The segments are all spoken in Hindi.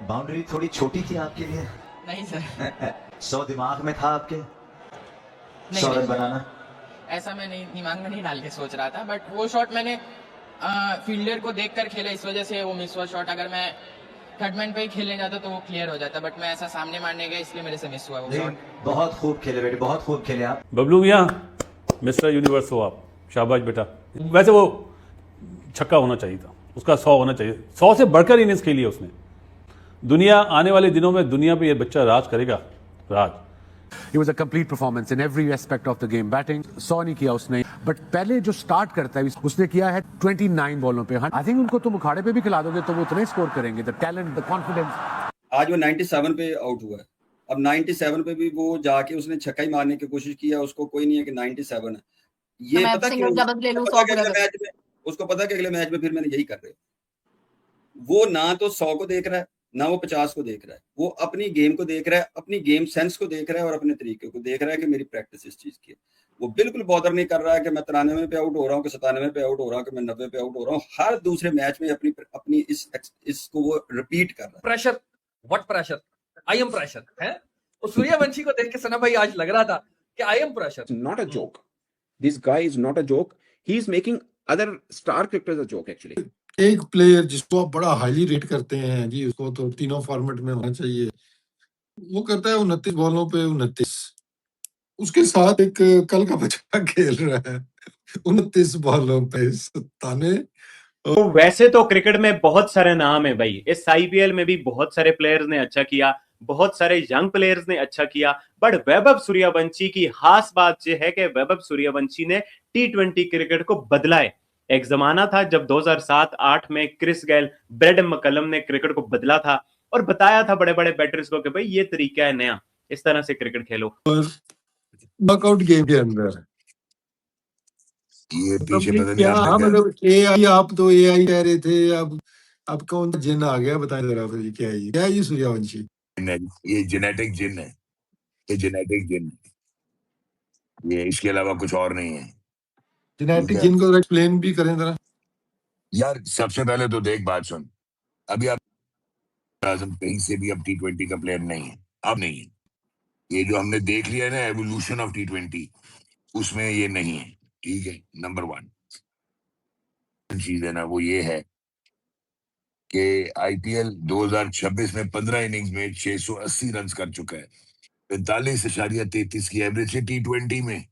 बाउंड्री थोड़ी छोटी थी आपके लिए? नहीं सर 100 दिमाग में था आपके, नहीं 100 रन नहीं बनाना? ऐसा मैं नहीं दिमाग में नहीं डाल के सोच रहा था, बट वो शॉट मैंने फील्डर को देखकर खेला, इस वजह से वो मिस हुआ शॉट। अगर मैं थर्ड मैन पे ही खेलने जाता तो वो क्लियर हो जाता, बट मैं ऐसा सामने मारने गया इसलिए मेरे से मिस हुआ वो नहीं, शॉट। बहुत खूब खेले बेटे, बहुत खूब खेले आप। बबलू भैया, मिस्टर यूनिवर्स हो आप, शाबाश बेटा। वैसे वो छक्का होना चाहिए था, उसका 100 होना चाहिए, 100 से बढ़कर इनिंग्स खेली है उसने। दुनिया आने वाले दिनों में दुनिया पे ये बच्चा राज करेगा, राज। It was a complete performance in every aspect of the game. Batting 100 नहीं किया उसने, but पहले जो स्टार्ट करता है उसने किया है 29 बॉलों पे। आई थिंक उनको तुम उखाड़े पे भी खिला दोगे तो वो उतना ही स्कोर करेंगे। The talent, the confidence. आज वो 97 पे आउट हुआ है। अब 97 पे भी वो जाके उसने छक्का ही मारने की कोशिश किया, उसको कोई नहीं है कि 97 है। ये मैं पता सिंगल क्यों? डबल ले लूं, पता 100 कि पूरा अगले कर। मैच में उसको पता कि अगले मैच में फिर मैंने यही कर रहे हैं। वो ना तो 100 को देख रहा है, ना वो 50 को देख रहा है। वो अपनी गेम को देख रहा है, अपनी गेम सेंस को देख रहा है और अपने तरीके को देख रहा है कि मेरी प्रैक्टिस इस चीज की है। वो बिल्कुल बॉदर नहीं कर रहा है कि मैं 93 पे आउट हो रहा हूँ, कि 97 पे आउट हो रहा हूँ, कि मैं 90 पे आउट हो रहा हूँ। हर दूसरे मैच में अपनी अपनी इसको वो रिपीट कर रहा है। Pressure, what pressure? I am pressure है। और सूर्यवंशी को देख के सना भाई आज लग रहा था कि I am pressure. Not a joke. This guy is not a joke. He's making other star cricketers a joke actually. एक प्लेयर जिसको आप बड़ा हाईली रेट करते हैं जी, उसको तो तीनों फॉर्मेट में होना चाहिए, वो करता है 29 बॉलों पे 29। उसके साथ एक कल का बच्चा खेल रहा है 29 बॉलों पे 97। तो वैसे तो क्रिकेट में बहुत सारे नाम है भाई, इस आईपीएल में भी बहुत सारे प्लेयर्स ने अच्छा किया, बहुत सारे यंग प्लेयर्स ने अच्छा किया, बट वैभव सूर्यवंशी की खास बात यह है कि वैभव सूर्यवंशी ने टी20 क्रिकेट को बदला है। एक जमाना था जब 2007-8 में क्रिस गेल, ब्रेड मकलम ने क्रिकेट को बदला था और बताया था बड़े बड़े बैटर्स को कि भाई ये तरीका है नया, इस तरह से क्रिकेट खेलो। नॉकआउट गेम के अंदर ये पीछे मतलब पता नहीं क्या, आपने क्या मतलब एआई, आप तो एआई कह रहे थे, अब कौन सा जिन आ गया बताएं जरा। तो ये क्या है, क्या है ये सूर्यवंशी? ये जेनेटिक जिन है, ये जेनेटिक जिन है। ये इसके अलावा कुछ और नहीं है। जेनेटिक जिन को एक्सप्लेन भी करें जरा यार। सबसे पहले तो देख, बात सुन, अभी आप आजम कहीं से भी अब टी20 का प्लेयर नहीं है, अब नहीं है। ये जो हमने देख लिया है ना एवोल्यूशन ऑफ टी20, उसमें ये नहीं है, ठीक है। नंबर 1 चीज है ना, वो ये है कि आईपीएल 2026 में 15 इनिंग्स में 680 रन कर चुका है, 45.33 की एवरेज है टी20 में,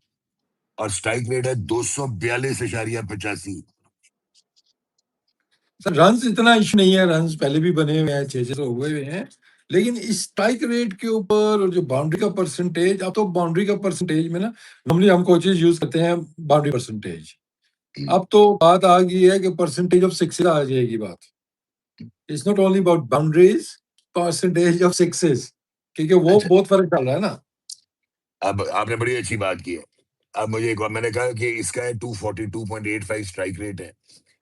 और स्ट्राइक रेट है 242.85। सर रन्स इतना इशू नहीं है, रन्स पहले भी बने हुए हैं, 600 हुए हुए हैं, लेकिन इस स्ट्राइक रेट के ऊपर और जो बाउंड्री का परसेंटेज, अब तो बाउंड्री का परसेंटेज में ना नॉर्मली हम कोचेज यूज करते हैं बाउंड्री परसेंटेज। अब तो बात आ गई है कि परसेंटेज ऑफ सिक्सेस आ जाएगी बात। It's not only about boundaries, percentage of sixes, क्योंकि वो बहुत फर्क डाल रहा है ना। अब आपने बड़ी अच्छी बात की है। अब मुझे एक बार मैंने कहा कि इसका है 242.85 स्ट्राइक रेट है,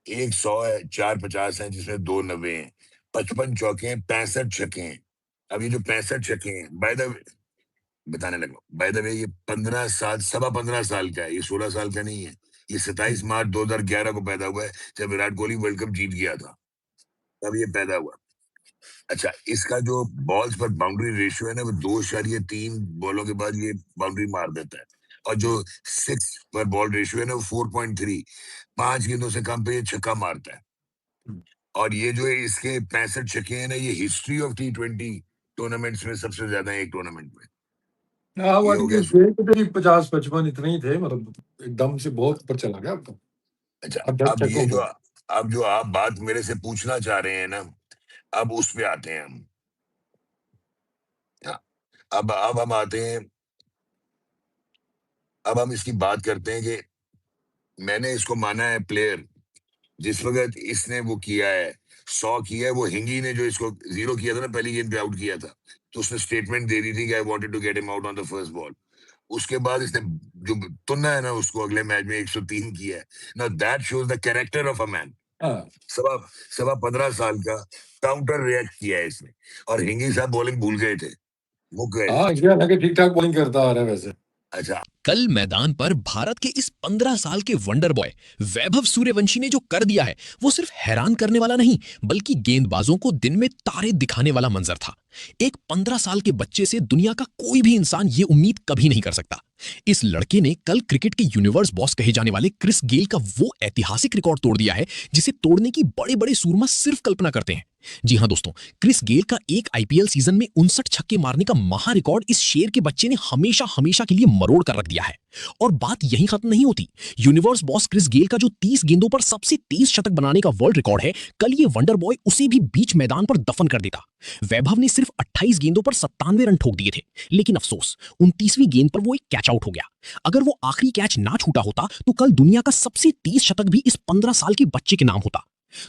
100 है, 450 है, जिसमें 2 90 हैं, 55 चौके हैं, 65 छक्के हैं। अब ये जो 65 छक्के हैं, बाय द वे बताने लगा, बाय द वे ये 15 साल, 15.25 साल का है, ये 16 साल का नहीं है। ये 27 मार्च 2011 को पैदा हुआ है, जब विराट कोहली वर्ल्ड कप जीत गया था, तब ये पैदा हुआ। अच्छा, इसका जो बॉल्स पर बाउंड्री रेशियो है ना, वो 2.3 बॉलों के बाद ये बाउंड्री मार देता है, और जो 6 पर बॉल रेशियो है ना, वो 4.3, 5 गेंदों से कम पे ये छक्का मारता है। और ये जो है इसके 65 छक्के हैं ना, ये हिस्ट्री ऑफ टी20 टूर्नामेंट्स में सबसे ज्यादा है एक टूर्नामेंट में। हाँ, वो ये हो गया। 50-55 इतने ही थे, मतलब एकदम से बहुत ऊपर चला गया अब तो। अच्छा, अब 10 अब ये छक्कों जो आप बात मेरे से पूछना चाह रहे हैं ना, अब उस पे आते हैं हम। हाँ, अब हम आते हैं, अब हम इसकी बात करते हैं कि मैंने इसको माना है प्लेयर। जिस वक्त इसने वो किया है, 100 किया है, वो हिंगी ने जो इसको 0 किया था ना, पहली गेंद पे आउट किया था, तो उसने स्टेटमेंट दे दी थी कि I wanted to get him out on the first ball. उसके बाद इसने जो तुन्ना है ना, उसको अगले मैच में 103 किया है ना। That shows the character of a man. सवा 15 साल का काउंटर रिएक्ट किया है इसने, और हिंगी साहब बॉलिंग भूल गए थे, मुक गए थे। हाँ, इंडिया हालांकि ठीक ठाक बॉलिंग करता आ रहा है वैसे। अच्छा, कल मैदान पर भारत के इस 15 साल के वंडर बॉय वैभव सूर्यवंशी ने जो कर दिया है वो सिर्फ हैरान करने वाला नहीं बल्कि गेंदबाजों को दिन में तारे दिखाने वाला मंजर था। एक 15 साल के बच्चे से दुनिया का कोई भी इंसान ये उम्मीद कभी नहीं कर सकता। इस लड़के ने कल क्रिकेट के यूनिवर्स बॉस कहे जाने वाले क्रिस गेल का वो ऐतिहासिक रिकॉर्ड तोड़ दिया है जिसे तोड़ने की बड़े बड़े सूरमा सिर्फ कल्पना करते हैं। जी हां दोस्तों, क्रिस गेल का एक आईपीएल सीजन में 59 छक्के मारने का महा रिकॉर्ड इस शेर के बच्चे ने हमेशा हमेशा के लिए मरोड़ कर रख दिया है। और बात यहीं खत्म नहीं होती। यूनिवर्स बॉस क्रिस गेल का जो 30 गेंदों पर सबसे तेज शतक बनाने का वर्ल्ड रिकॉर्ड है, कल ये वंडर बॉय उसे भी बीच मैदान पर दफन कर देता। वैभव ने सिर्फ 28 गेंदों पर 97 रन ठोक दिए थे, लेकिन अफसोस 29वीं गेंद पर वो एक कैच आउट हो गया। अगर वो आखिरी कैच ना छूटा होता तो कल दुनिया का सबसे तेज शतक भी इस 15 साल के बच्चे के नाम होता।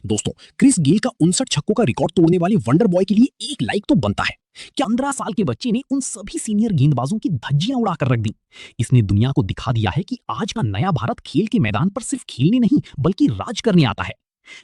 दोस्तों, क्रिस गेल का 59 छक्कों का रिकॉर्ड तोड़ने वाले वंडर बॉय के लिए एक लाइक तो बनता है। क्या 15 साल के बच्चे ने उन सभी सीनियर गेंदबाजों की धज्जियां उड़ाकर रख दी। इसने दुनिया को दिखा दिया है कि आज का नया भारत खेल के मैदान पर सिर्फ खेलने नहीं बल्कि राज करने आता है।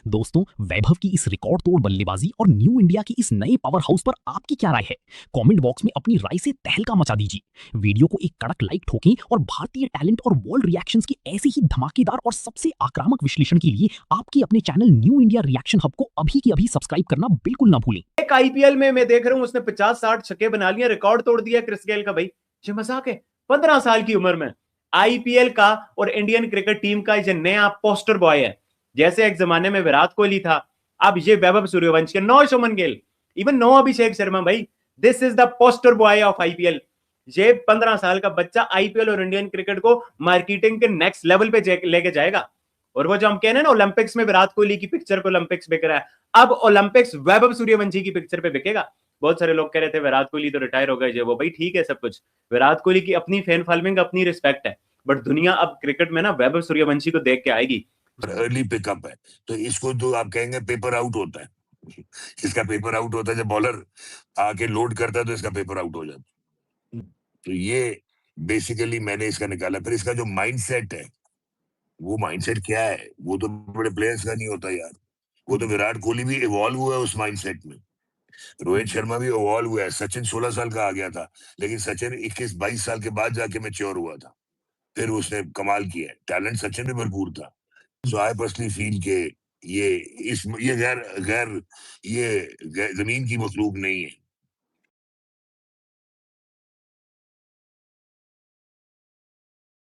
दोस्तों, वैभव की इस रिकॉर्ड तोड़ बल्लेबाजी और न्यू इंडिया की इस नए पावर हाउस पर आपकी क्या राय है? कमेंट बॉक्स में अपनी राय से तहलका मचा दीजिए। वीडियो को एक कड़क लाइक ठोकें और भारतीय टैलेंट और वर्ल्ड रिएक्शंस की ऐसी ही धमाकेदार और सबसे आक्रामक विश्लेषण के लिए आपके अपने channel new India reaction hub को अभी की अभी सब्सक्राइब करना बिल्कुल ना भूलें। एक आईपीएल में मैं देख रहा हूं उसने 50-60 छक्के बना लिए, रिकॉर्ड तोड़ दिया क्रिस गेल का। भाई ये मजाक है? 15 साल की उम्र में आईपीएल का और इंडियन क्रिकेट टीम का ये नया पोस्टर बॉय है। जैसे एक जमाने में विराट कोहली था, अब ये Vaibhav Suryavanshi, no Shubman Gill, even no Abhishek Sharma. भाई this is the poster boy of IPL. ये 15 साल का बच्चा आईपीएल और इंडियन क्रिकेट को मार्केटिंग के नेक्स्ट लेवल पे लेके जाएगा। और वो जो हम कह रहे हैं ना, ओलंपिक्स में विराट कोहली की पिक्चर को ओलंपिक्स बिक रहा है, अब ओलंपिक्स वैभव सूर्यवंशी की पिक्चर पे बिकेगा। बहुत सारे लोग कह रहे थे विराट कोहली तो रिटायर हो गए, जो वो भाई ठीक है सब कुछ, विराट कोहली की अपनी फैन फॉलोइंग, अपनी रिस्पेक्ट है, बट दुनिया अब क्रिकेट में ना वैभव सूर्यवंशी को देख के आएगी। अर्ली पिकअप है तो इसको तो आप कहेंगे पेपर आउट होता है। इसका पेपर आउट होता है जब बॉलर आके लोड करता है तो इसका पेपर आउट हो जाता है। तो ये बेसिकली मैंने इसका निकाला। फिर इसका जो माइंडसेट है, वो माइंडसेट क्या है? वो तो बड़े प्लेयर्स का नहीं होता यार। वो तो विराट कोहली भी इवॉल्व हुआ है उस माइंडसेट में, रोहित शर्मा भी इवॉल्व हुआ है, सचिन 16 साल का आ गया था, लेकिन सचिन 21-22 साल के बाद जाके मैच्योर हुआ था, फिर उसने कमाल किया। टैलेंट सचिन में भरपूर था। सो आई पर्सनली फील के ये गैर जमीन की मखलूक नहीं है।